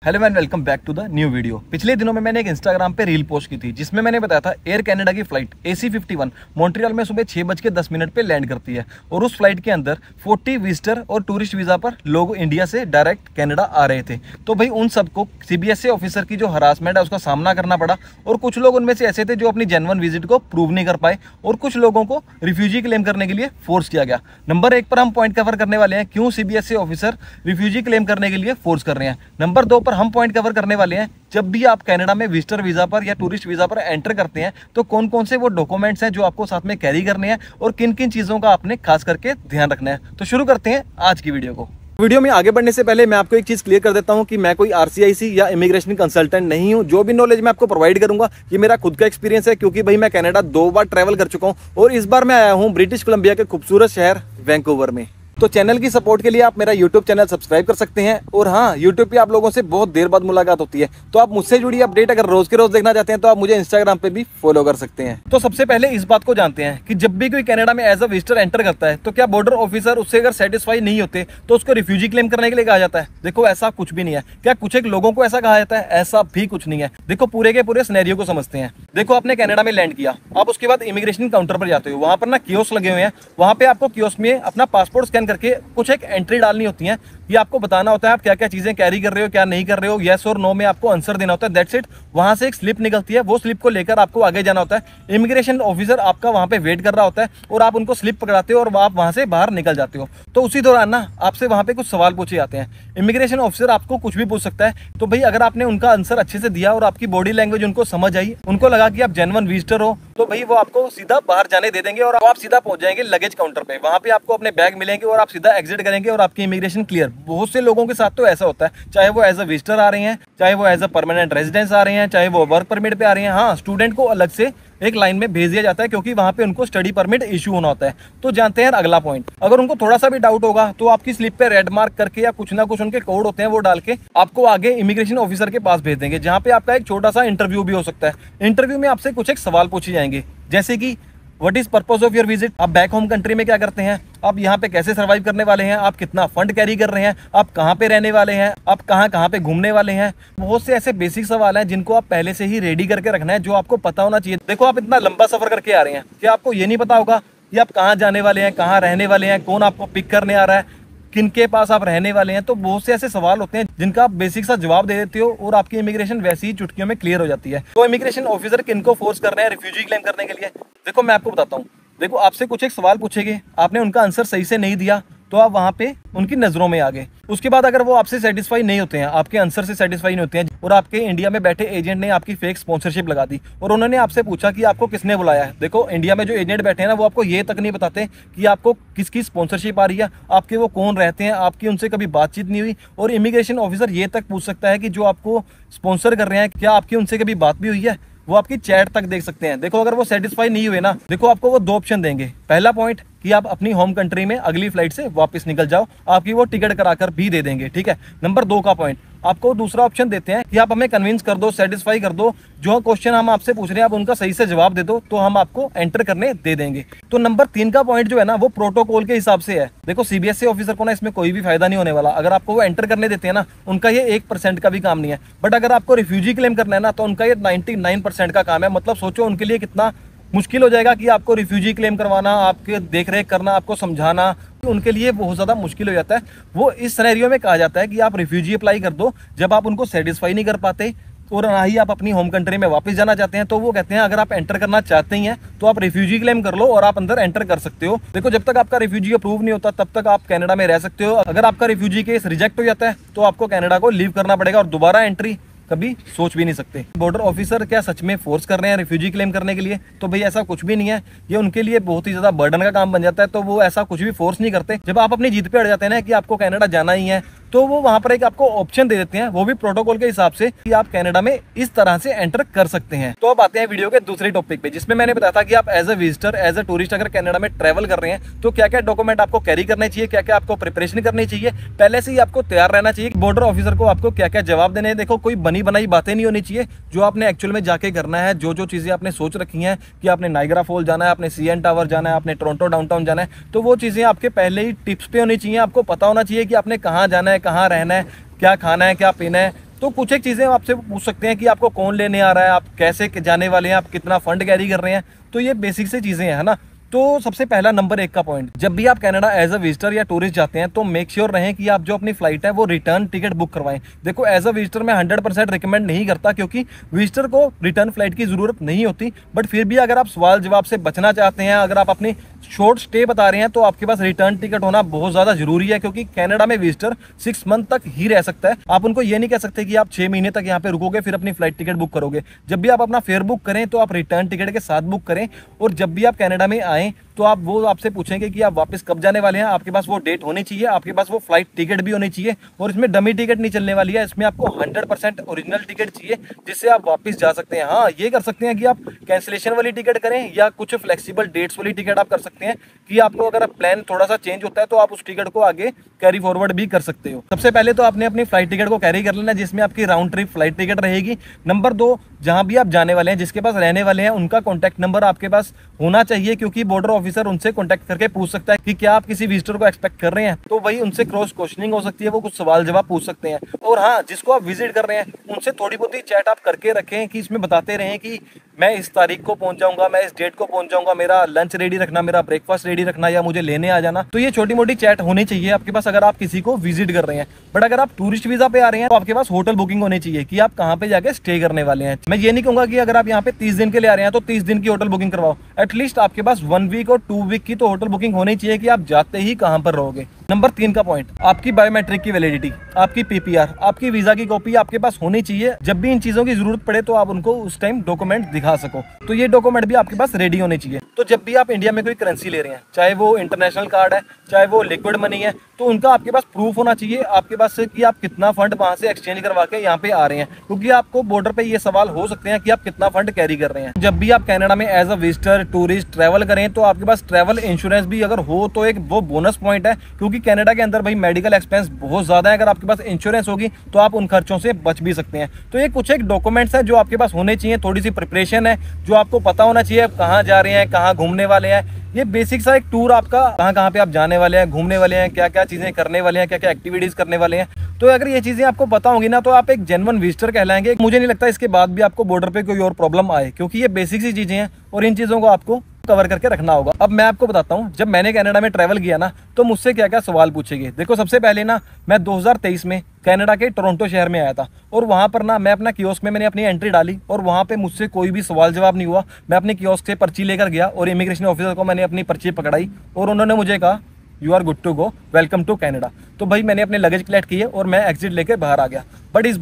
Hello and welcome back to the new video. पिछले दिनों में मैंने एक इंस्टाग्राम पे रील पोस्ट की थी जिसमें मैंने बताया था एयर कनाडा की फ्लाइट AC-51 मॉन्ट्रियल में सुबह 6:10 पे लैंड करती है और उस फ्लाइट के अंदर 40 विजिटर और टूरिस्ट वीज़ा पर लोग इंडिया से डायरेक्ट कनाडा आ रहे थे। तो भाई उन सबको CBSA ऑफिसर की जो हरासमेंट है उसका सामना करना पड़ा और कुछ लोग उनमें से ऐसे थे जो अपनी जेन्युइन विजिट को प्रूव नहीं कर पाए और कुछ लोगों को रिफ्यूजी क्लेम करने के लिए फोर्स किया गया। नंबर 1 पर हम पॉइंट कवर करने वाले हैं क्यों CBSA ऑफिसर रिफ्यूजी क्लेम करने के लिए फोर्स कर रहे हैं। नंबर 2 पर हम पॉइंट कवर करने वाले हैं जब भी आप कनाडा में विजिटर वीजा पर या टूरिस्ट वीजा पर एंटर करते हैं तो कौन कौन से वो डॉक्यूमेंट्स हैं जो आपको साथ में कैरी करने हैं और किन किन चीजों का आपने खास करके ध्यान रखना है। तो शुरू करते हैं आज की वीडियो को। वीडियो में आगे बढ़ने से पहले मैं आपको एक चीज क्लियर कर देता हूं कि मैं कोई RCIC या इमिग्रेशन कंसल्टेंट नहीं हूं। जो भी नॉलेज मैं आपको प्रोवाइड करूंगा ये मेरा खुद का एक्सपीरियंस है क्योंकि भाई मैं कनाडा 2 बार ट्रैवल कर चुका हूं और इस बार मैं आया हूं ब्रिटिश कोलंबिया के खूबसूरत शहर वैंकूवर में। तो चैनल की सपोर्ट के लिए आप मेरा यूट्यूब चैनल सब्सक्राइब कर सकते हैं और हाँ, यूट्यूब पे आप लोगों से बहुत देर बाद मुलाकात होती है तो आप मुझसे जुड़ी अपडेट अगर रोज के रोज देखना चाहते हैं तो आप मुझे इंस्टाग्राम पे भी फॉलो कर सकते हैं। तो सबसे पहले इस बात को जानते हैं कि जब भी कोई कनाडा में एज अ विजिटर एंटर करता है तो क्या बॉर्डर ऑफिसर उससे अगर सेटिस्फाई नहीं होते तो उसको रिफ्यूजी क्लेम करने के लिए कहा जाता है? देखो ऐसा कुछ भी नहीं है। क्या कुछ एक लोगों को ऐसा कहा जाता है? ऐसा भी कुछ नहीं है। देखो पूरे के पूरे सिनेरियो को समझते हैं। देखो आपने कनाडा में लैंड किया, आप उसके बाद इमिग्रेशन काउंटर पर जाते हो, वहां पर ना कियोस्क लगे हुए हैं, वहां पे आपको कियोस्क में अपना पासपोर्ट स्कैन करके कुछ एक एंट्री डालनी होती है। ये आपको बताना होता है आप क्या क्या चीजें कैरी कर रहे हो क्या नहीं कर रहे हो, यस और नो में आपको आंसर देना होता है। That's it. वहां से एक स्लिप निकलती है, वो स्लिप को लेकर आपको आगे जाना होता है। इमिग्रेशन ऑफिसर आपका वहां पे वेट कर रहा होता है और आप उनको स्लिप पकड़ाते हो और आप वहां से बाहर निकल जाते हो। तो उसी दौरान ना आपसे वहां पे कुछ सवाल पूछे जाते हैं। इमिग्रेशन ऑफिसर आपको कुछ भी पूछ सकता है। तो भाई अगर आपने उनका आंसर अच्छे से दिया और आपकी बॉडी लैंग्वेज उनको समझ आई, उनको लगा कि आप जेन्युइन विजिटर हो, तो भाई वो आपको सीधा बाहर जाने दे देंगे और आप सीधा पहुंच जाएंगे लगेज काउंटर पे। वहां पे आपको अपने बैग मिलेंगे और आप सीधा एग्जिट करेंगे और आपकी इमिग्रेशन क्लियर। बहुत से लोगों के साथ तो ऐसा होता है, चाहे वो एज अ विजिटर आ रहे हैं, चाहे वो एज अ परमानेंट रेजिडेंस आ रहे हैं, चाहे वो वर्क परमिट पे आ रहे हैं। हाँ, स्टूडेंट को अलग से एक लाइन में भेज दिया जाता है क्योंकि वहां पे उनको स्टडी परमिट इशू होना होता है। तो जानते हैं अगला पॉइंट, अगर उनको थोड़ा सा भी डाउट होगा तो आपकी स्लिप पे रेड मार्क करके या कुछ ना कुछ उनके कोड होते हैं वो डाल के आपको आगे इमिग्रेशन ऑफिसर के पास भेज देंगे जहां पे आपका एक छोटा सा इंटरव्यू भी हो सकता है। इंटरव्यू में आपसे कुछ एक सवाल पूछे जाएंगे जैसे कि what is purpose of your visit, आप बैक होम कंट्री में क्या करते हैं, आप यहाँ पे कैसे सर्वाइव करने वाले हैं, आप कितना फंड कैरी कर रहे हैं, आप कहाँ पे रहने वाले हैं, आप कहाँ कहाँ पे घूमने वाले हैं। बहुत से ऐसे बेसिक सवाल हैं जिनको आप पहले से ही रेडी करके रखना है, जो आपको पता होना चाहिए। देखो आप इतना लंबा सफर करके आ रहे हैं, क्या आपको ये नहीं पता होगा कि आप कहाँ जाने वाले हैं, कहाँ रहने वाले हैं, कौन आपको पिक करने आ रहा है, किनके पास आप रहने वाले हैं। तो बहुत से ऐसे सवाल होते हैं जिनका आप बेसिक सा जवाब दे देते हो और आपकी इमिग्रेशन वैसी ही चुटकियों में क्लियर हो जाती है। तो इमिग्रेशन ऑफिसर किनको फोर्स कर रहे हैं रिफ्यूजी क्लेम करने के लिए? देखो मैं आपको बताता हूँ। देखो आपसे कुछ एक सवाल पूछेंगे, आपने उनका आंसर सही से नहीं दिया तो आप वहां पे उनकी नजरों में आ गए। उसके बाद अगर वो आपसे सेटिस्फाई नहीं होते हैं, आपके आंसर से सेटिस्फाई नहीं होते हैं और आपके इंडिया में बैठे एजेंट ने आपकी फेक स्पॉन्सरशिप लगा दी और उन्होंने आपसे पूछा कि आपको किसने बुलाया है। देखो इंडिया में जो एजेंट बैठे हैं ना वो आपको ये तक नहीं बताते कि आपको किसकी स्पॉन्सरशिप आ रही है, आपके वो कौन रहते हैं, आपकी उनसे कभी बातचीत नहीं हुई। और इमिग्रेशन ऑफिसर ये तक पूछ सकता है कि जो आपको स्पॉन्सर कर रहे हैं क्या आपकी उनसे कभी बात भी हुई है, वो आपकी चैट तक देख सकते हैं। देखो अगर वो सेटिस्फाई नहीं हुए ना, देखो आपको वो 2 ऑप्शन देंगे। पहला पॉइंट कि आप अपनी होम कंट्री में अगली फ्लाइट से वापस निकल जाओ, आपकी वो टिकट कराकर भी दे देंगे, ठीक है। नंबर 2 का पॉइंट आपको दूसरा ऑप्शन देते हैं कि आप हमें कन्विंस कर दो, सेटिस्फाई कर दो, जो क्वेश्चन हम आपसे पूछ रहे हैं आप उनका सही से जवाब दे दो तो हम आपको एंटर करने दे देंगे। तो नंबर 3 का पॉइंट जो है ना वो प्रोटोकॉल के हिसाब से है। देखो CBSA ऑफिसर को ना इसमें कोई भी फायदा नहीं होने वाला। अगर आपको वो एंटर करने देते हैं ना, उनका ये 1% का भी काम नहीं है। बट अगर आपको रिफ्यूजी क्लेम करना है ना तो उनका ये 99% का काम है। मतलब सोचो उनके लिए कितना मुश्किल हो जाएगा कि आपको रिफ्यूजी क्लेम करवाना, आपके देख रेख करना, आपको समझाना, उनके लिए बहुत ज़्यादा मुश्किल हो जाता है। वो इस सिनेरियो में कहा जाता है कि आप रिफ्यूजी अप्लाई कर दो जब आप उनको सेटिस्फाई नहीं कर पाते और ना ही आप अपनी होम कंट्री में वापस जाना चाहते हैं। तो वो कहते हैं अगर आप एंटर करना चाहते ही हैं तो आप रिफ्यूजी क्लेम कर लो और आप अंदर एंटर कर सकते हो। देखो जब तक आपका रिफ्यूजी अप्रूव नहीं होता तब तक आप कनाडा में रह सकते हो। अगर आपका रिफ्यूजी केस रिजेक्ट हो जाता है तो आपको कनाडा को लीव करना पड़ेगा और दोबारा एंट्री कभी सोच भी नहीं सकते। बॉर्डर ऑफिसर क्या सच में फोर्स कर रहे हैं रिफ्यूजी क्लेम करने के लिए? तो भाई ऐसा कुछ भी नहीं है। ये उनके लिए बहुत ही ज्यादा बर्डन का काम बन जाता है। तो वो ऐसा कुछ भी फोर्स नहीं करते। जब आप अपनी जीत पे अड़ जाते हैं ना कि आपको कनाडा जाना ही है तो वो वहां पर एक आपको ऑप्शन दे देते हैं, वो भी प्रोटोकॉल के हिसाब से कि आप कनाडा में इस तरह से एंटर कर सकते हैं। तो अब आते हैं वीडियो के दूसरे टॉपिक पे जिसमें मैंने बताया था कि आप as a visitor, as a tourist अगर कनाडा में ट्रैवल कर रहे हैं तो क्या क्या डॉक्यूमेंट आपको कैरी करने चाहिए, क्या क्या आपको प्रिपरेशन करनी चाहिए, पहले से ही आपको तैयार रहना चाहिए। बॉर्डर ऑफिसर को आपको क्या क्या जवाब देने हैं। देखो कोई बनी बनाई बातें नहीं होनी चाहिए, जो आपने एक्चुअल में जाके करना है, जो चीजें आपने सोच रखी हैं कि आपने नाइग्रा फॉल जाना है, आपने CN टावर जाना है, आपने टोरंटो डाउनटाउन जाना है, तो वो चीजें आपके पहले ही टिप्स पे होनी चाहिए। आपको पता होना चाहिए कि आपने कहाँ जाना है, कहाँ रहना है, क्या खाना है, क्या पीना है, तो कुछ एक चीज़ें आपसे पूछ सकते हैं कि आपको कौन लेने आ रहा है, आप कैसे जाने वाले हैं, आप कितना फंड कैरी कर रहे हैं। तो ये बेसिक से चीज़ें हैं ना। तो सबसे पहला नंबर 1 का पॉइंट, जब भी आप कनाडा एज अ विजिटर या टूरिस्ट जाते हैं तो मेक श्योर रहें कि आप जो अपनी फ्लाइट है वो रिटर्न टिकट बुक करवाएं। देखो एज अ विजिटर मैं 100% रिकमेंड नहीं करता, क्योंकि विजिटर को रिटर्न फ्लाइट की जरूरत नहीं होती, बट फिर भी अगर आप सवाल जवाब से बचना चाहते हैं, अगर आप अपनी शॉर्ट स्टे बता रहे हैं, तो आपके पास रिटर्न टिकट होना बहुत ज़्यादा जरूरी है, क्योंकि कनाडा में विजिटर 6 मंथ तक ही रह सकता है। आप उनको ये नहीं कह सकते कि आप 6 महीने तक यहाँ पे रुकोगे फिर अपनी फ्लाइट टिकट बुक करोगे। जब भी आप अपना फेयर बुक करें तो आप रिटर्न टिकट के साथ बुक करें, और जब भी आप कनाडा में आएँ तो आप वो आपसे पूछेंगे कि आप वापस कब जाने वाले हैं, आपके पास वो डेट होनी चाहिए, आपके पास वो फ्लाइट टिकट भी होनी चाहिए, और इसमें डमी टिकट नहीं चलने वाली है, इसमें आपको 100% ओरिजिनल टिकट चाहिए जिससे आप वापस जा सकते हैं। हाँ, ये कर सकते हैं कि आप कैंसिलेशन वाली टिकट करें या कुछ फ्लेक्सिबल डेट्स वाली टिकट आप कर सकते हैं, कि आपको अगर प्लान थोड़ा सा चेंज होता है तो आप उस टिकट को आगे कैरी फॉरवर्ड भी कर सकते हो। सबसे पहले तो आपने अपनी फ्लाइट टिकट को कैरी कर लेना, जिसमें आपकी राउंड ट्रिप फ्लाइट टिकट रहेगी। नंबर 2, जहां भी आप जाने वाले हैं, जिसके पास रहने वाले हैं, उनका कॉन्टैक्ट नंबर आपके पास होना चाहिए, क्योंकि बॉर्डर ऑफिसर उनसे कॉन्टैक्ट करके पूछ सकता है कि क्या आप किसी विजिटर को एक्सपेक्ट कर रहे हैं, तो वही उनसे क्रॉस क्वेश्चनिंग हो सकती है, वो कुछ सवाल जवाब पूछ सकते हैं। और हाँ, जिसको आप विजिट कर रहे हैं उनसे थोड़ी बहुत ही चैट आप करके रखें, कि इसमें बताते रहें कि मैं इस तारीख को पहुंच जाऊंगा, मैं इस डेट को पहुंच जाऊंगा, मेरा लंच रेडी रखना, मेरा ब्रेकफास्ट रेडी रखना, या मुझे लेने आ जाना। तो ये छोटी मोटी चैट होनी चाहिए आपके पास अगर आप किसी को विजिट कर रहे हैं। बट अगर आप टूरिस्ट वीजा पे आ रहे हैं तो आपके पास होटल बुकिंग होनी चाहिए कि आप कहाँ पे जाके स्टे करने वाले हैं। मैं ये नहीं कहूंगा कि अगर आप यहाँ पे 30 दिन के लिए आ रहे हैं तो 30 दिन की होटल बुकिंग करवाओ, एटलीस्ट आपके पास 1 वीक और 2 वीक की तो होटल बुकिंग होनी चाहिए कि आप जाते ही कहाँ पर रहोगे। नंबर 3 का पॉइंट, आपकी बायोमेट्रिक की वैलिडिटी, आपकी पीपीआर, आपकी वीजा की कॉपी आपके पास होनी चाहिए। जब भी इन चीजों की जरूरत पड़े तो आप उनको उस टाइम डॉक्यूमेंट दिखा सको, तो ये डॉक्यूमेंट भी आपके पास रेडी होने चाहिए। तो जब भी आप इंडिया में कोई करेंसी ले रहे हैं, चाहे वो इंटरनेशनल कार्ड है, चाहे वो लिक्विड मनी है, तो उनका आपके पास प्रूफ होना चाहिए आपके पास से कि आप कितना फंड वहां से एक्सचेंज करवा के यहाँ पे आ रहे हैं, क्योंकि आपको बॉर्डर पे ये सवाल हो सकते हैं कि आप कितना फंड कैरी कर रहे हैं। जब भी आप कनाडा में as a visitor tourist travel करें तो आपके पास ट्रैवल इंश्योरेंस भी अगर हो तो एक वो बोनस पॉइंट है, क्योंकि कनाडा के अंदर भाई मेडिकल एक्सपेंस बहुत ज्यादा है। अगर आपके पास इंश्योरेंस होगी तो आप उन खर्चों से बच भी सकते हैं। तो ये कुछ एक डॉक्यूमेंट्स है जो आपके पास होने चाहिए, थोड़ी सी प्रिपरेशन है जो आपको पता होना चाहिए कहाँ जा रहे हैं, कहाँ घूमने वाले हैं। ये बेसिक सा एक टूर आपका, कहाँ कहाँ पे आप जाने वाले हैं, घूमने वाले हैं, क्या क्या चीजें करने वाले हैं, क्या क्या एक्टिविटीज करने वाले हैं। तो अगर ये चीजें आपको पता होंगी ना तो आप एक जेन्युइन विजिटर कहलाएंगे। मुझे नहीं लगता इसके बाद भी आपको बॉर्डर पे कोई और प्रॉब्लम आए, क्योंकि ये बेसिक सी चीजें हैं और इन चीजों को आपको कवर करके रखना होगा। अब मैं आपको बताता हूँ, जब मैंने कनाडा में ट्रैवल किया ना तो मुझसे क्या क्या सवाल पूछेंगे। देखो सबसे पहले ना, मैं 2023 में कनाडा के टोरंटो शहर में आया था, और वहां पर ना मैं अपना कियोस्क में मैंने अपनी एंट्री डाली और वहां पे मुझसे कोई भी सवाल जवाब नहीं हुआ। मैं अपने कियोस्क से पर्ची लेकर गया और इमिग्रेशन ऑफिसर को मैंने अपनी पर्ची पकड़ाई और उन्होंने मुझे कहा you are good to go, welcome to Canada. तो भाई मैंने अपने लगेज कलेक्ट किए और मैं एग्जिट लेकर बाहर आ गया। बट इस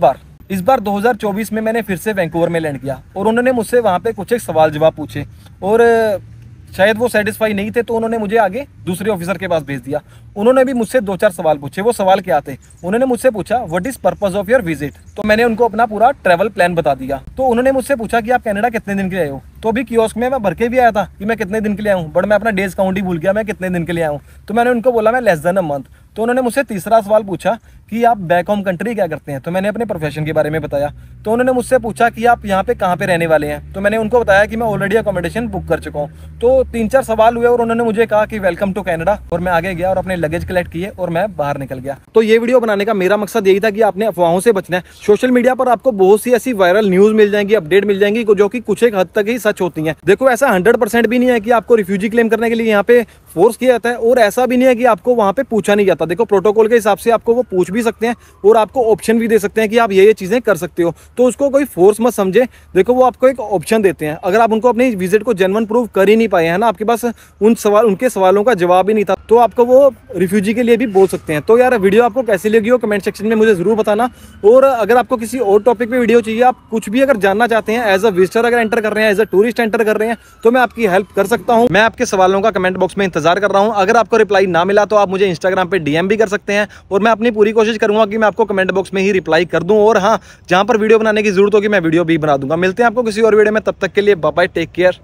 बार 2024 में मैंने फिर से वैंकूवर में लैंड किया और उन्होंने मुझसे वहाँ पे कुछ एक सवाल जवाब पूछे और शायद वो सेटिस्फाई नहीं थे, तो उन्होंने मुझे आगे दूसरे ऑफिसर के पास भेज दिया। उन्होंने भी मुझसे 2-4 सवाल पूछे। वो सवाल क्या थे, उन्होंने मुझसे पूछा what is purpose of your visit. तो मैंने उनको अपना पूरा ट्रैवल प्लान बता दिया। तो उन्होंने मुझसे पूछा कि आप कनाडा कितने दिन के लिए आए हो। तो अभी कियोस्क में मैं भर के भी आया था कि मैं कितने दिन के लिए आया हूँ, बट मैं अपना डेज काउंट ही भूल गया मैं कितने दिन के लिए आया हूँ। तो मैंने उनको बोला मैं लेस देन अ मंथ। तो उन्होंने मुझसे तीसरा सवाल पूछा कि आप बैक होम कंट्री क्या करते हैं। तो मैंने अपने प्रोफेशन के बारे में बताया। तो उन्होंने मुझसे पूछा कि आप यहाँ पे कहाँ पे रहने वाले हैं। तो मैंने उनको बताया कि मैं ऑलरेडी अकोमोडेशन बुक कर चुका हूँ। तो 3-4 सवाल हुए और उन्होंने मुझे कहा कि वेलकम टू कनाडा, और मैं आगे गया और अपने लगेज कलेक्ट किए और मैं बाहर निकल गया। तो ये वीडियो बनाने का मेरा मकसद यही था कि आपने अफवाहों से बचना है। सोशल मीडिया पर आपको बहुत सी ऐसी वायरल न्यूज मिल जाएंगी, अपडेट मिल जाएंगी जो कि कुछ एक हद तक ही सच होती हैं। देखो ऐसा 100% भी नहीं है कि आपको रिफ्यूजी क्लेम करने के लिए यहाँ पे फोर्स किया जाता है, और ऐसा भी नहीं है कि आपको वहाँ पे पूछा नहीं जाता। देखो प्रोटोकॉल के हिसाब से आपको वो पूछ भी सकते हैं और आपको ऑप्शन भी दे सकते हैं कि आप ये चीजें कर सकते हो। तो उसको कोई फोर्स मत समझे। देखो वो आपको एक ऑप्शन देते हैं। अगर आप उनको अपनी विजिट को जेन्युइन प्रूव कर ही नहीं पाए हैं ना, आपके पास उनके सवालों का जवाब ही नहीं था, तो आपको वो रिफ्यूजी के लिए भी बोल सकते हैं। तो यार वीडियो आपको कैसी लगी हो कमेंट सेक्शन में मुझे जरूर बताना। और अगर आपको किसी और टॉपिक पे वीडियो चाहिए, आप कुछ भी अगर जानना चाहते हैं एज अ विजिटर अगर एंटर कर रहे हैं, एज अ टूरिस्ट एंटर कर रहे हैं, तो मैं आपकी हेल्प कर सकता हूँ। मैं आपके सवालों का कमेंट बॉक्स में इंतजार कर रहा हूँ। अगर आपको रिप्लाई ना मिला तो आप मुझे इंस्टाग्राम पे डीएम भी कर सकते हैं, और मैं अपनी पूरी कोशिश करूंगा कि मैं आपको कमेंट बॉक्स में ही रिप्लाई कर दूं। और हाँ, जहां पर वीडियो बनाने की जरूरत होगी मैं वीडियो भी बना दूंगा। मिलते हैं आपको किसी और वीडियो में, तब तक के लिए बाय बाय, टेक केयर।